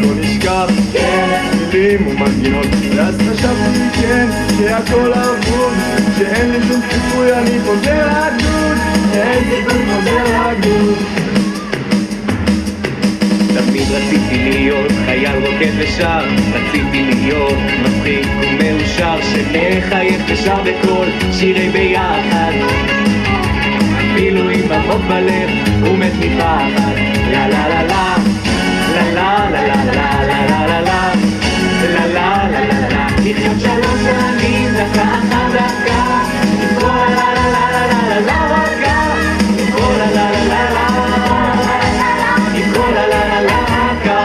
לא נשכח, כן, מילים ומנגינות. ואז חשבתי כן, שהכל אבוד, שאין לי שום סיכוי, אני חוזר לגדוד, אין סיכוי חוזר לגדוד. תמיד רציתי להיות חייל רוקד ושר, רציתי להיות מצחיק ומאושר, שמחייך ושר בכל שירי ביחד, אפילו עם עמוק בלב ומת מפחד. לה לה לה לה לה לה לה לה לה לה לה לה לה לה לה לה לה לחיות 3 שנים דקה אחת דקה עם כל הלה לה לה לה לה לה רגע עם כל הלה לה לה לה עם כל הלה לה לה רגע.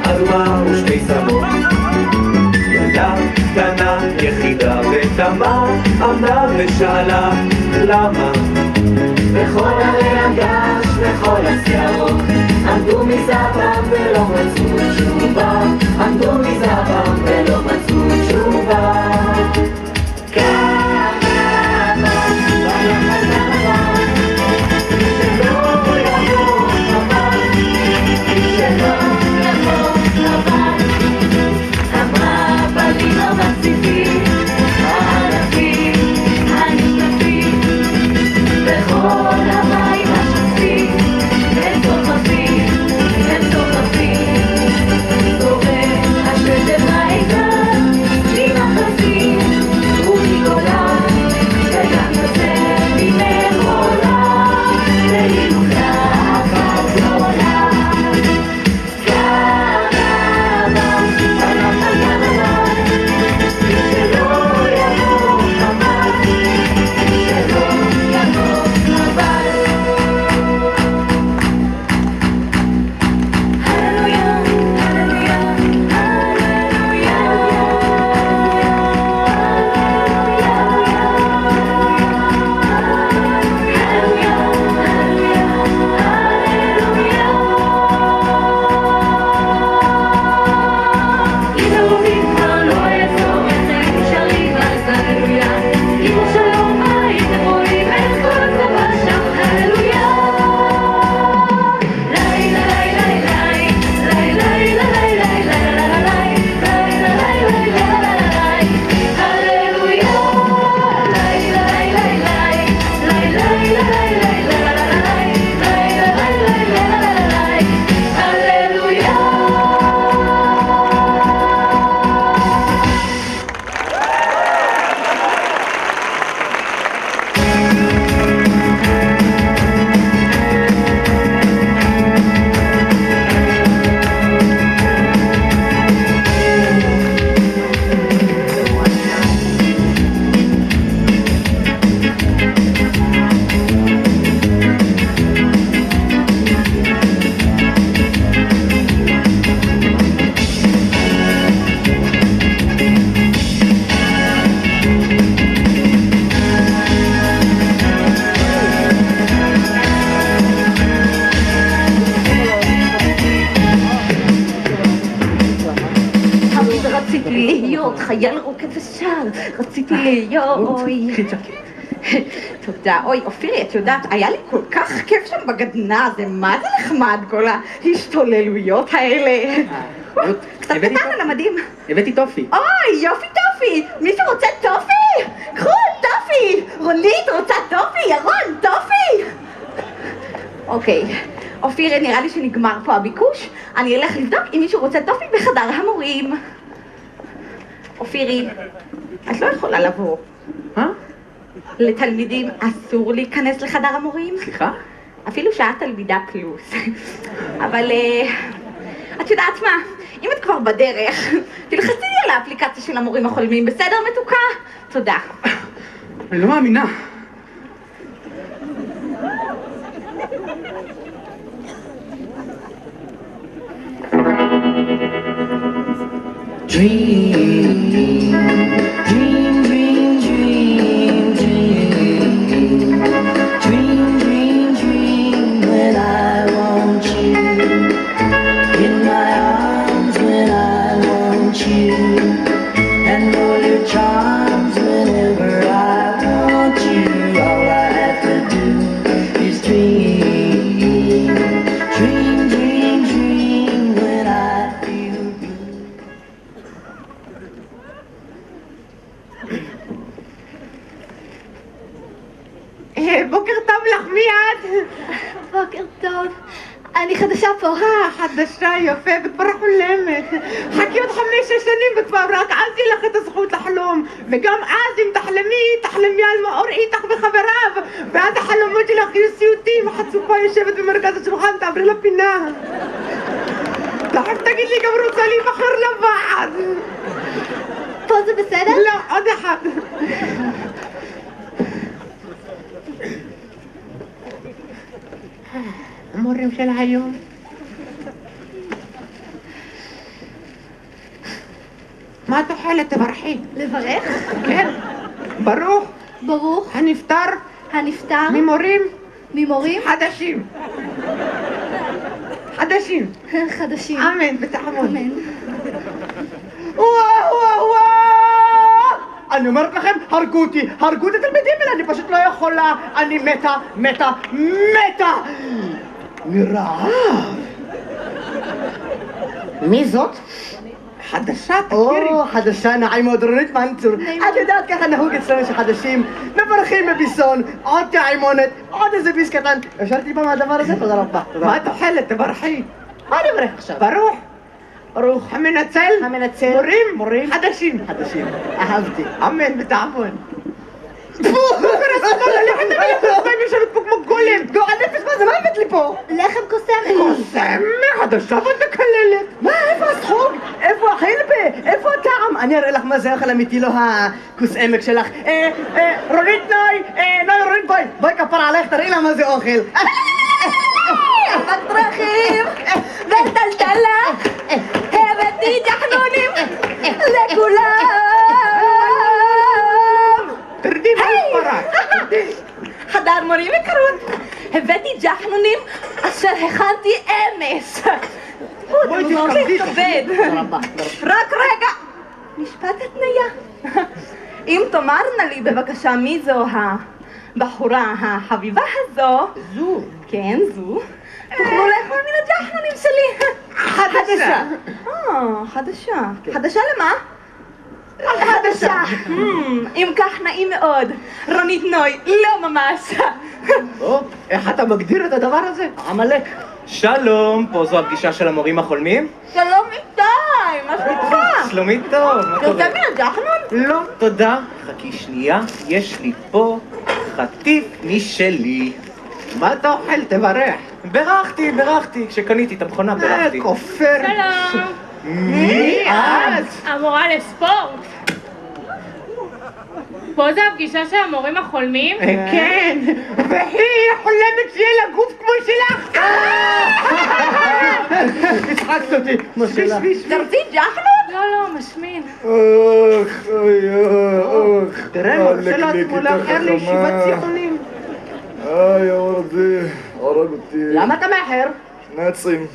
אדומה ושתי שמות, ילדה קטנה יחידה ותמה עמדה ושאלה למה בכל ערי הגש וכל הסערות עמדו מזעבם ולא מצאו תשובה, עמדו מזעבם ולא מצאו תשובה. חייל רוקד ושר, רציתי להיות, אוי. תודה, אוי, אופירי, את יודעת, היה לי כל כך כיף שם בגדנה, זה מה זה נחמד, כל ההשתוללויות האלה. קצת קטן על המדים. הבאתי טופי. אוי, יופי טופי! מישהו רוצה טופי? קחו, טופי! רונית רוצה טופי? ירון, טופי! אוקיי, אופירי, נראה לי שנגמר פה הביקוש. אני אלך לבדוק אם מישהו רוצה טופי בחדר המורים. אופירי, את לא יכולה לבוא. מה? לתלמידים אסור להיכנס לחדר המורים. סליחה? אפילו שאת תלמידה פלוס. אבל את יודעת מה? אם את כבר בדרך, תלחצי לי על האפליקציה של המורים החולמים, בסדר מתוקה? תודה. אני לא מאמינה. בוקר טוב לך, מי את? בוקר טוב. אני חדשה פה. חדשה, יפה, וכבר חולמת. חכי עוד 5-6 שנים וכבר רק אז יהיה לך את הזכות לחלום. וגם אז אם תחלמי על מאור איתך וחבריו. ואז החלומות שלך יהיו סיוטים, החצופה יושבת במרכז השולחן, תעברי לפינה. תכף תגיד לי, גם רוצה להיבחר לוועד. פה זה בסדר? לא, עוד אחד. המורים של היום. מה את אוכלת? תברכי. לברך? כן. ברוך ברוך הנפטר הנפטר ממורים ממורים חדשים. חדשים. אמן, בתחמון. אמן. וואו! אני אומרת לכם, הרגו אותי את התלמידים האלה, אני פשוט לא יכולה, אני מתה מרעב. מי זאת? חדשה, תכירי. חדשה, נעים מאוד, רונית מנצור. את יודעת ככה נהוג אצלנו שחדשים מברכים בביסון, עוד טעימונת, עוד איזה ביס קטן. אפשר טיפה מהדבר הזה? תודה רבה. מה את אוכלת? תברכי. מה אני אברך עכשיו? ברוך המנצל מורים חדשים. אהבתי. אמן, בתעמון. יושבת פה כמו גולם. גועל נפש, מה זה? מה הבאת לי פה? לחם קוסמת. קוסם חדשה ומקללת. מה? איפה הסחוג? איפה החילבה? איפה הטעם? אני אראה לך מה זה אוכל אמיתי, לא הכוס עמק שלך. רונית רונית בואי כפר עלייך, תראי לה מה זה אוכל. בדרכים וטלטלה הבאתי ג'חנונים לכולם. תרדי מהפרק. חדר מורים יקרות, הבאתי ג'חנונים אשר הכנתי אמש. בואי תתכבדי. רק רגע, משפט התניה. אם תאמרנה לי בבקשה מי זו הבחורה החביבה הזו, כן, זו, תוכלו לאכול מן הג'חנונים שלי. חדשה. חדשה. חדשה למה? חדשה. אם כך נעים מאוד. רונית נוי, לא ממש. איך אתה מגדיר את הדבר הזה? עמלק. שלום, פה זו הפגישה של המורים החולמים? שלום איתי, מה שלומך? שלומי טוב, מה אתה קורה? מן הג'חנון? לא, תודה. חכי שנייה, יש לי פה חטיף משלי. מה אתה אוכל? תברך. בירכתי, כשקניתי את המכונה בירכתי. כופר. שלום, מי את? המורה לספורט. פה זה הפגישה של המורים החולמים? כן, והיא חולמת שיהיה לה גוף כמו שלך. הצחקת אותי. מה שלה? תרצי ג'חנון? לא, משמין. תראה, מרשה לעצמו לאחר לישיבת ציונים. יורדי, הרג אותי. למה אתה מאחר? נאצים.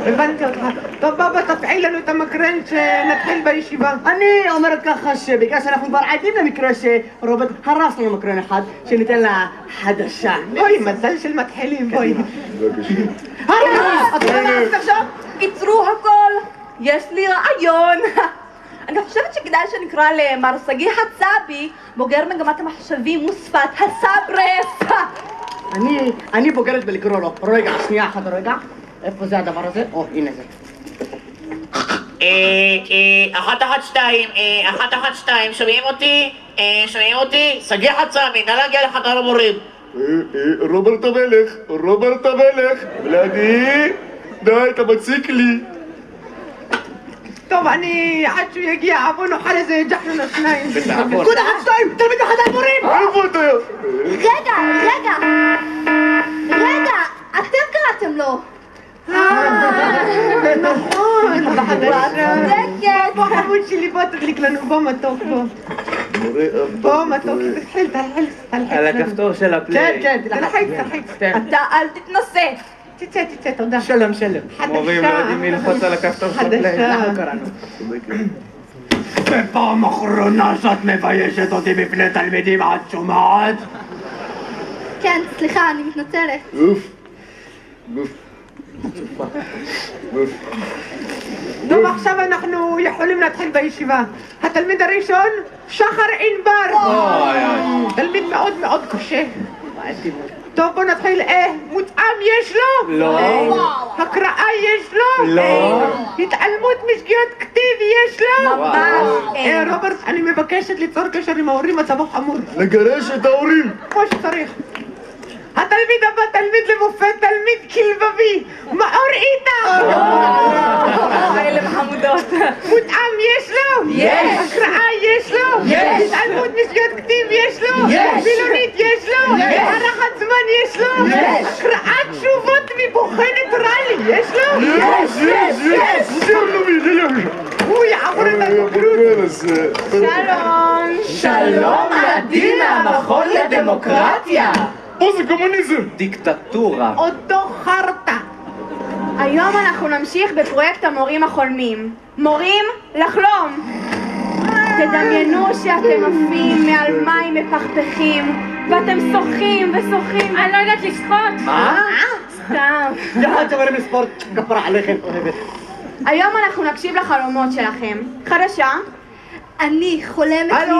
הבנתי אותך. טוב, בבא, תפעיל לנו את המקרן שנתחיל בישיבה. אני אומרת ככה שבגלל שאנחנו כבר עדים למקרה שרוברט הרס לנו מקרן אחד, שניתן לה חדשה. בואי, מזל של מתחילים, בואי. את יודעת עכשיו? עצרו הכל, יש לי רעיון. אני חושבת שכדאי שנקרא למר שגיא חצבי, בוגר מגמת המחשבים ושפת הסברס. אני בוגרת בלקרוא לו. רגע, שנייה אחת, רגע. איפה זה הדבר הזה? או, הנה זה. 112, שומעים אותי? שומעים אותי? שגיא חצבי, נא להגיע לחדר המורים. רוברט המלך, ולדי, די, אתה מציק לי. טוב, עד שהוא יגיע, בוא נאכל איזה ג'חנון או שניים. נקוד 1, 2, תלמיד בחדר המורים! איפה אתה? רגע, אתם קראתם לו. נכון, בחדשה. צודקת. בוא חמוד שלי, בוא תדליק לנו, בוא מתוק, בוא. בוא מתוק, תלחיץ. על הכפתור של הפליי. כן, תלחיץ. אתה אל תתנסה. תצא, תודה. שלום. מורים לא יודעים מי ללחוץ על הכפתור של הפליי. חדשה. קראנו. בפעם אחרונה שאת מביישת אותי בפני תלמידים, את שומעת? כן, סליחה, אני מתנצלת. גוף. טוב, עכשיו אנחנו יכולים להתחיל בישיבה. התלמיד הראשון, שחר ענבר. תלמיד מאוד מאוד קשה. טוב, בוא נתחיל. מותאם יש לו? לא. הקראה יש לו? לא. התעלמות משגיאות כתיב יש לו? ממש. רוברט, אני מבקשת ליצור קשר עם ההורים, מצבו חמור. לגרש את ההורים. כמו שצריך. התלמיד הבא, תלמיד למופת, תלמיד כלבבי, מאור איתה! אלה חמודות. מותאם יש לו? יש. הקראה יש לו? יש. התעלמות משגיאות כתיב יש לו? יש. מילונית יש לו? הערכת זמן יש לו? יש. הקראת תשובות מבוחנת רלי יש לו? יש. הוא יעבור את הבגרות. שלום עדי מהמכון לדמוקרטיה. פה זה קומוניזם. דיקטטורה. אותו חרטה. היום אנחנו נמשיך בפרויקט המורים החולמים. מורים לחלום. תדמיינו שאתם עפים מעל מים מפכפכים ואתם שוחים ושוחים. אני לא יודעת לשחות. מה? סתם. יחד שברים לספורט, כפרה עליכם, אוהבת. היום אנחנו נקשיב לחלומות שלכם. חדשה. אני חולמת הלו,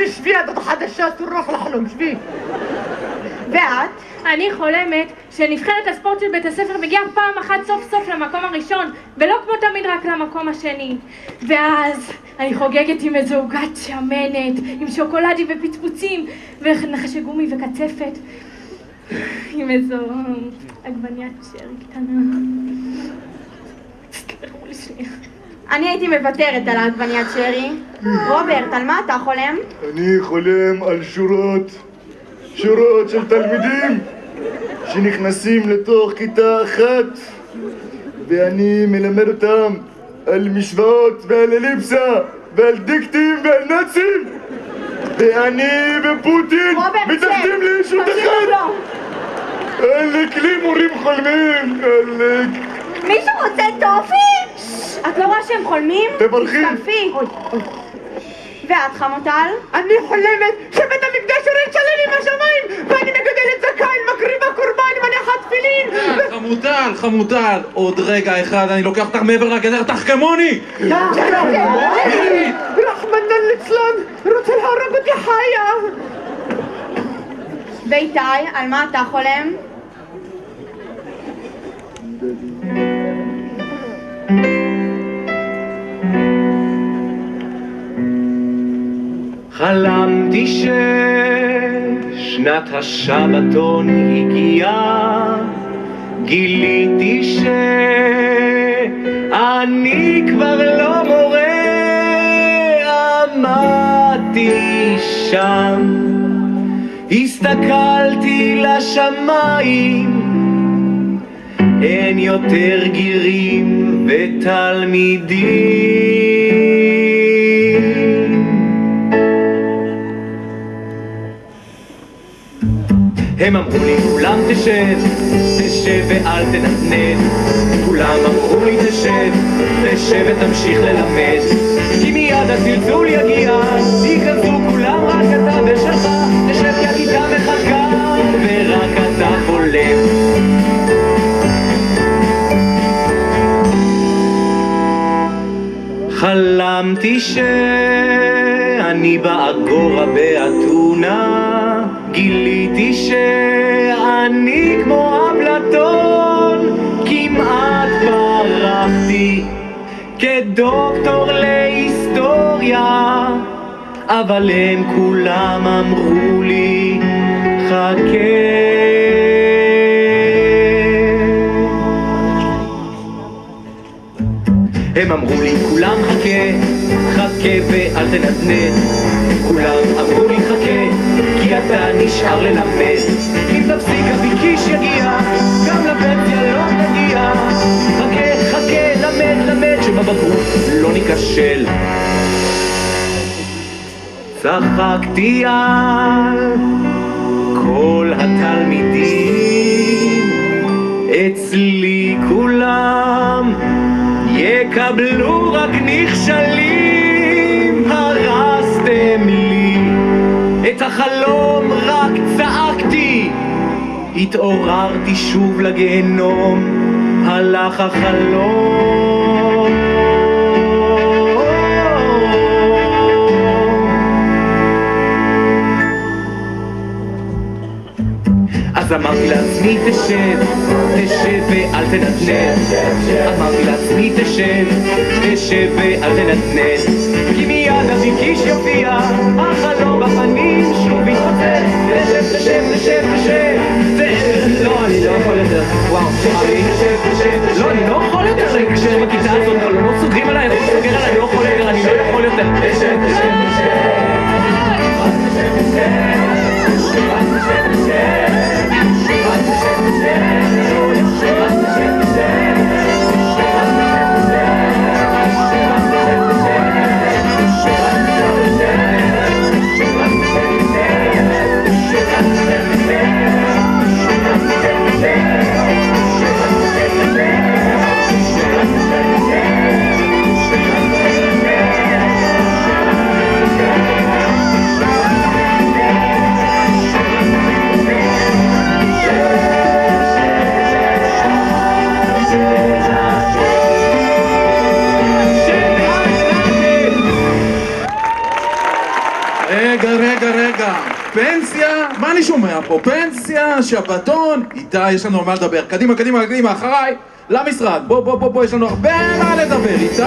שבי, את עוד חדשה, אסור לך לחלום, שבי. ואת? אני חולמת שנבחרת הספורט של בית הספר מגיעה פעם אחת סוף סוף למקום הראשון, ולא כמו תמיד רק למקום השני. ואז אני חוגגת עם איזו עוגת שמנת, עם שוקולדים ופצפוצים, ונחשי גומי וקצפת, עם איזו עגבניית שרי קטנה. תסלחו לי שנייה. אני הייתי מוותרת על העגבניית שרי. רוברט, על מה אתה חולם? אני חולם על שורות של תלמידים שנכנסים לתוך כיתה אחת ואני מלמד אותם על משוואות ועל אליפסה ועל דיקטים ועל נאצים ואני ופוטין מתאחדים לישות אחד. עלק לי מורים חולמים, עלק. מישהו רוצה טופי? את לא רואה שהם חולמים? תברכי. תצטרפי. ואת חמוטל? אני חולמת שבית המקדש יורד שלם עם השמיים ואני מגדלת זקן, מקריבה קורבן, מניחת תפילין חמוטל, עוד רגע אחד אני לוקח אותך מעבר לגדר, תחכמוני! רחמנא ליצלן, רוצה להרוג אותי חיה. ואיתי, על מה אתה חולם? חלמתי ששנת השבתון הגיעה, גיליתי שאני כבר לא מורה, עמדתי שם, הסתכלתי לשמיים, אין יותר גירים ותלמידים. הם אמרו לי כולם תשב, תשב ואל תנדנד. כולם אמרו לי תשב, תשב ותמשיך ללמד. כי מיד הצלצול יגיע, ייכנסו כולם רק אתה ושלך. תשב כי הכיתה מחכה, ורק אתה חולם. חלמתי שאני באגורה באתונה, גיליתי שאני כמו אפלטון, כמעט ברחתי כדוקטור להיסטוריה, אבל הם כולם אמרו לי חכה. הם אמרו לי כולם חכה, חכה ואל תנדנד. כולם אמרו לי חכה, כי אתה נשאר ללמד. אם תפסיק הביקיש יגיע, גם לפנסיה לא תגיע. חכה, חכה, למד, למד, שבבגרות לא ניכשל. צחקתי על כל התלמידים, אצלי כולם יקבלו רק נכשלים. הרסתם לי את החלום, רק צעקתי, התעוררתי שוב לגיהנום, הלך החלום. אז אמרתי לעצמי תשב, תשב ואל תנדנד. אמרתי לעצמי תשב, תשב ואל תנדנד. כי מיד הביקיש יופיע, החלום בפנים שוב יתפוצץ. תשב, תשב, תשב, תשב. לא, אני לא יכול יותר. וואו, לא, אני לא יכול יותר להיקשר בכיתה הזאת. לא סוגרים עליי, לא סוגר עליי, לא יכול יותר, אני לא יכול יותר. תשב, תשב, תשב. רגע, פנסיה? מה אני שומע פה? פנסיה, שבתון? איתי, יש לנו על מה לדבר. קדימה, קדימה, קדימה, אחריי, למשרד. בוא, יש לנו הרבה מה לדבר. איתי!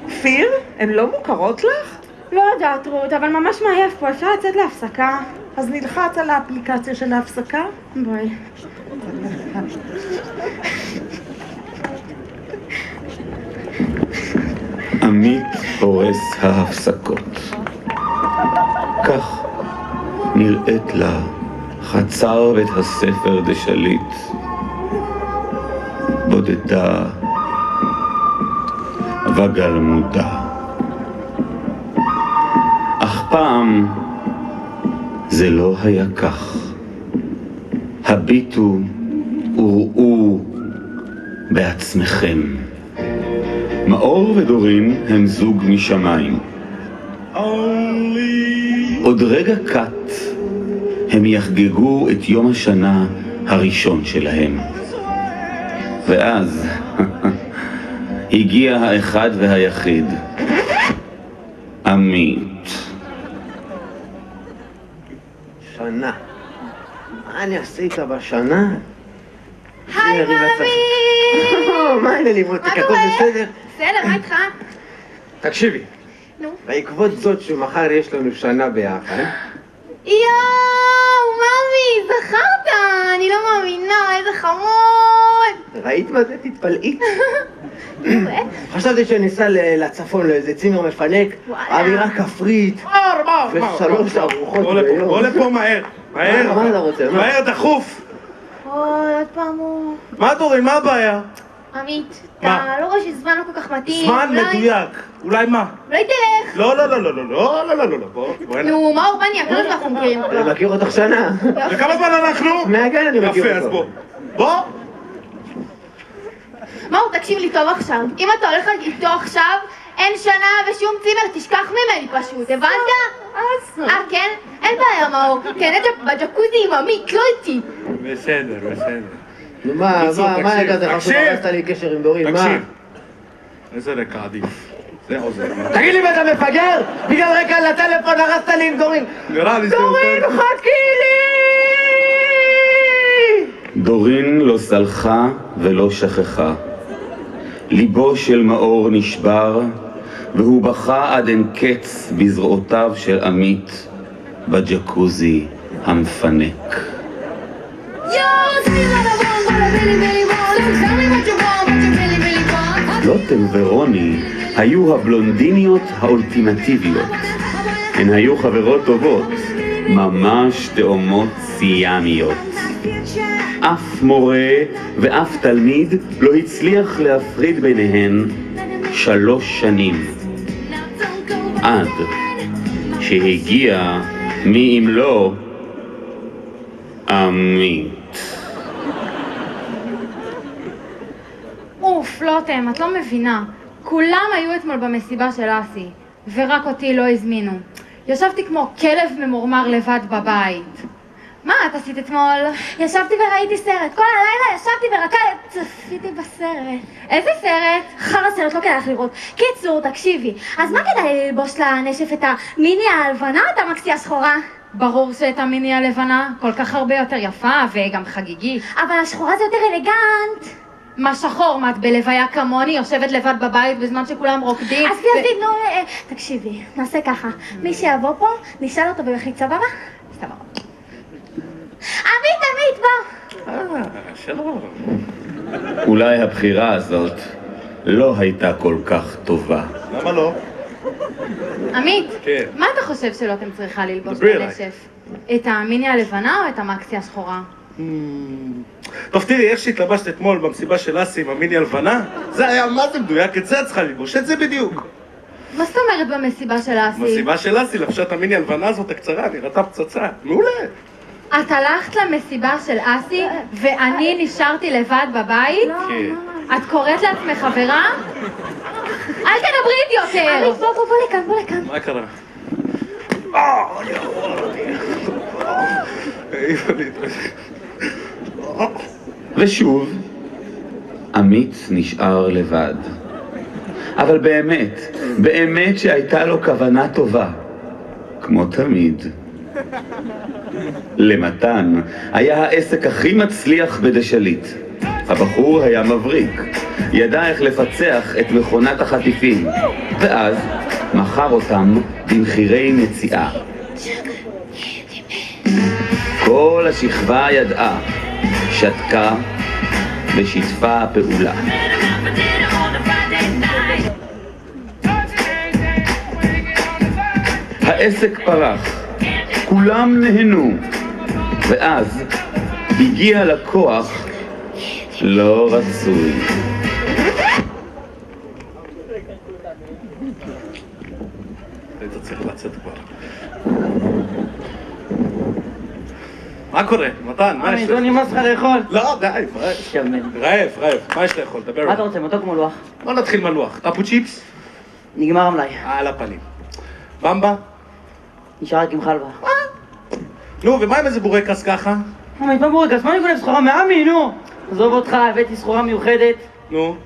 כפיר? הן לא מוכרות לך? לא יודעת רות, אבל ממש מעייף פה, אפשר לצאת להפסקה? אז נלחץ על האפליקציה של ההפסקה? בואי. עמית הורס ההפסקות. כך נראית לה חצר בית הספר דשליט. בודדה וגלמודה. אך פעם זה לא היה כך. הביטו וראו בעצמכם. מאור ודורין הם זוג משמיים. עוד רגע קט הם יחגגו את יום השנה הראשון שלהם. ואז הגיע האחד והיחיד, עמית. שנה. מה אני עשית בשנה? היי מאמי! מה העניינים מותק? הכל בסדר? בסדר, מה איתך? תקשיבי, נו. בעקבות זאת שמחר יש לנו שנה ביחד. יואו, ממי, זכרת! אני לא מאמינה, איזה חמוד! ראית מה זה? תתפלאי. חשבתי שניסע לצפון לאיזה צימר מפנק, אווירה כפרית, ושלוש ארוחות ביום. בוא לפה מהר. מהר. מה אתה רוצה? מהר, דחוף. אוי, עוד פעם הוא... מה דורין, מה הבעיה? עמית, מה? אתה לא רואה שזמן לא כל כך מתאים? זמן אולי- מדויק. אולי מה? אולי תלך! לא, לא, לא, לא, לא, לא, לא, לא, לא, לא, בוא הנה. נו, מה אורבניה? כמה זמן אנחנו מכירים אותו? אני מכיר אותך שנה. וכמה זמן אנחנו? מהגן אני מכיר יפה, אז אותו. בוא. מאור, תקשיב לי טוב עכשיו. אם אתה הולך איתו עכשיו, אין שנה ושום צימר, תשכח ממני פשוט, הבנת? כן? אין בעיה, מאור. כן, בג'קוזי עם עמית, לא איתי. בסדר, בסדר. נו מה תקשיב, היה כזה חשוב? תקשיב. הרסת לי קשר עם דורין, מה? תקשיב. איזה רקע עדיף. זה עוזר. תגיד לי, אתה מפגר? בגלל רקע לטלפון הרסת לי עם דורין. נראה לי זה דורין, יותר... חכי לי! דורין לא סלחה ולא שכחה. ליבו של מאור נשבר, והוא בכה עד אין קץ בזרועותיו של עמית בג'קוזי המפנק. לוטם ורוני היו הבלונדיניות האולטימטיביות. הן היו חברות טובות, ממש תאומות סיאמיות. אף מורה ואף תלמיד לא הצליח להפריד ביניהן 3 שנים. עד שהגיע מי אם לא עמית. אוף, לוטם, את לא מבינה. כולם היו אתמול במסיבה של אסי, ורק אותי לא הזמינו. ישבתי כמו כלב ממורמר לבד בבית. מה את עשית אתמול? ישבתי וראיתי סרט. כל הלילה ישבתי ורק צפיתי בסרט. איזה סרט? חרא סרט, לא כדאי לך לראות. קיצור, תקשיבי. אז מה כדאי לי ללבוש לנשף, את המיני הלבנה או את המקסי השחורה? ברור שאת המיני הלבנה, כל כך הרבה יותר יפה וגם חגיגית. אבל השחורה זה יותר אלגנט. מה שחור? מה את בלוויה כמוני יושבת לבד בבית בזמן שכולם רוקדים? אז נו, תקשיבי, נעשה ככה. מי שיבוא פה, נשאל אותו במחליט, סבבה? סבבה. עמית, בוא! שלום. אולי הבחירה הזאת לא הייתה כל כך טובה. למה לא? עמית, כן. מה אתה חושב שלוטם צריכה ללבוש דברי אליי. בנשף? את המיני הלבנה או את המקסי השחורה? טוב, תראי, איך שהתלבשת אתמול במסיבה של אסי עם המיני הלבנה, זה היה מה זה מדויק, את זה את צריכה ללבוש, את זה בדיוק. מה זאת אומרת במסיבה של אסי? במסיבה של אסי לבשה את המיני הלבנה הזאת הקצרה, נראתה פצצה. מעולה. את הלכת למסיבה של אסי ואני נשארתי לבד בבית? כן. את קוראת לעצמך חברה? אל תדברי איתי יותר! עמית, בוא לכאן, בוא לכאן. מה קרה? ושוב, עמית נשאר לבד. אבל באמת, באמת שהייתה לו כוונה טובה, כמו תמיד. למתן היה העסק הכי מצליח בדשלית. הבחור היה מבריק, ידע איך לפצח את מכונת החטיפים, ואז מכר אותם במחירי מציאה. כל השכבה ידעה, שתקה ושיתפה פעולה. העסק פרח, כולם נהנו, ואז הגיע לקוח לא רצוי. היית צריך לצאת כבר. מה קורה? מתן, מה יש לא לך? נמאס לך לאכול. לא, די, רעב, מה יש לאכול? דבר. מה אתה רוצה, מתוק כמו לוח? בוא נתחיל מלוח. טפו צ'יפס? נגמר המלאי. על הפנים. במבה? נשאר רק עם חלבה. נו, ומה עם איזה בורקס ככה? מה בורגס? מה אני גונב סחורה מעמי, נו? עזוב אותך, הבאתי סחורה מיוחדת. נו.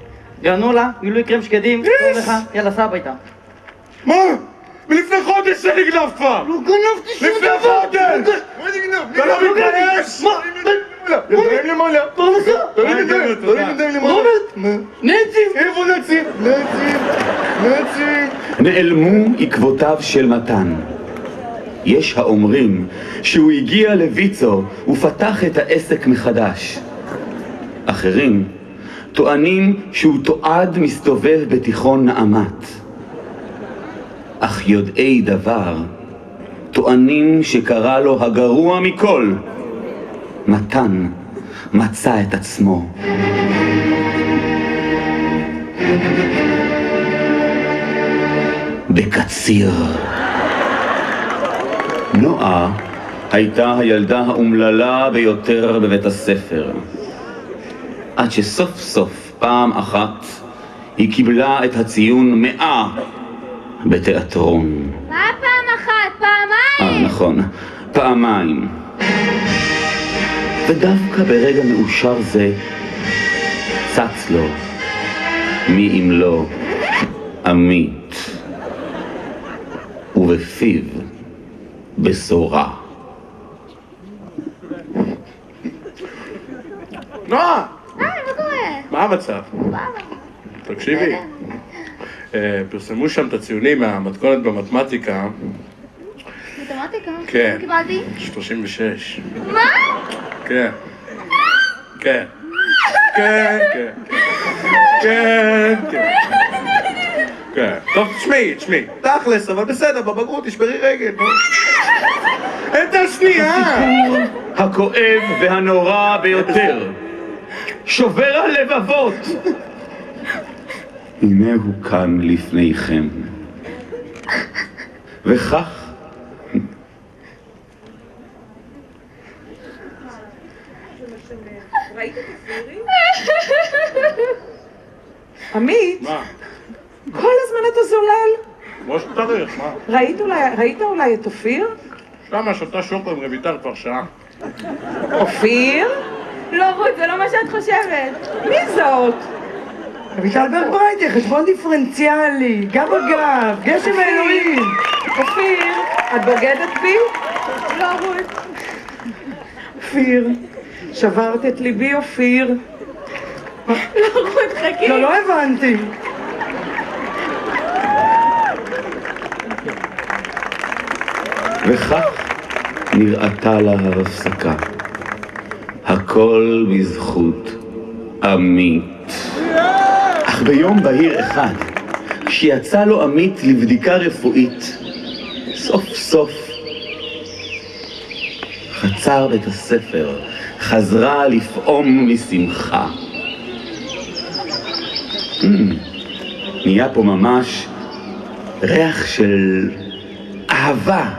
גרנולה, מילוי קרם שקדים. טוב לך, יאללה, סע הביתה. מה? מלפני חודש זה נגנב כבר! לא גנבתי שום לפני דבר! חודש! מה נגנב? אתה לא מתבייש? מה? ידיים למעלה! פרנסה! תרים ידיים למעלה! רוברט! נציב! איפה נציב? נציב! נעלמו עקבותיו של מתן. יש האומרים שהוא הגיע לויצו ופתח את העסק מחדש. אחרים טוענים שהוא תועד מסתובב בתיכון נעמת. אך יודעי דבר טוענים שקרא לו הגרוע מכל. מתן מצא את עצמו. בקציר. נועה הייתה הילדה האומללה ביותר בבית הספר. עד שסוף סוף פעם אחת היא קיבלה את הציון 100 בתיאטרון. מה פעם אחת? פעמיים? נכון, פעמיים. ודווקא ברגע מאושר זה צץ לו מי אם לא עמית, ובפיו בשורה. נועה! מה קורה? מה המצב? תקשיבי, פרסמו שם את הציונים מהמתכונת במתמטיקה. מתמטיקה? כן. קיבלתי? 36. מה? כן. כן. כן, כן. כן, כן. כן. טוב, תשמעי. תכלס, אבל בסדר, בבגרות תשברי רגל. את השנייה! הכואב והנורא ביותר, שובר הלבבות. הנה הוא כאן לפניכם. וכך עמית, מה? כל הזמן אתה זולל. כמו שצריך, מה? ראית אולי את אופיר? שמה שותה שוקו עם רויטל כבר שעה. אופיר? לא, רות, זה לא מה שאת חושבת. מי זאת? רויטל ברברייטי, חשבון דיפרנציאלי, גב אגב, גשם האלוהים. אופיר, את בוגדת בי? לא, רות. אופיר, שברת את ליבי, אופיר. לא, רות, חכי. לא הבנתי. וכך נראתה לה ההפסקה. הכל בזכות עמית. אך ביום בהיר אחד, כשיצא לו עמית לבדיקה רפואית, סוף סוף חצר בית הספר חזרה לפעום משמחה. נהיה פה ממש ריח של אהבה.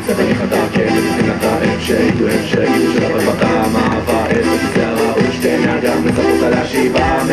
קצב הנחתה, כן, מבחינתה, איפה שהיו של הרווחה, המעבר, איפה שערה ושתי נדם, לספות על השיבה,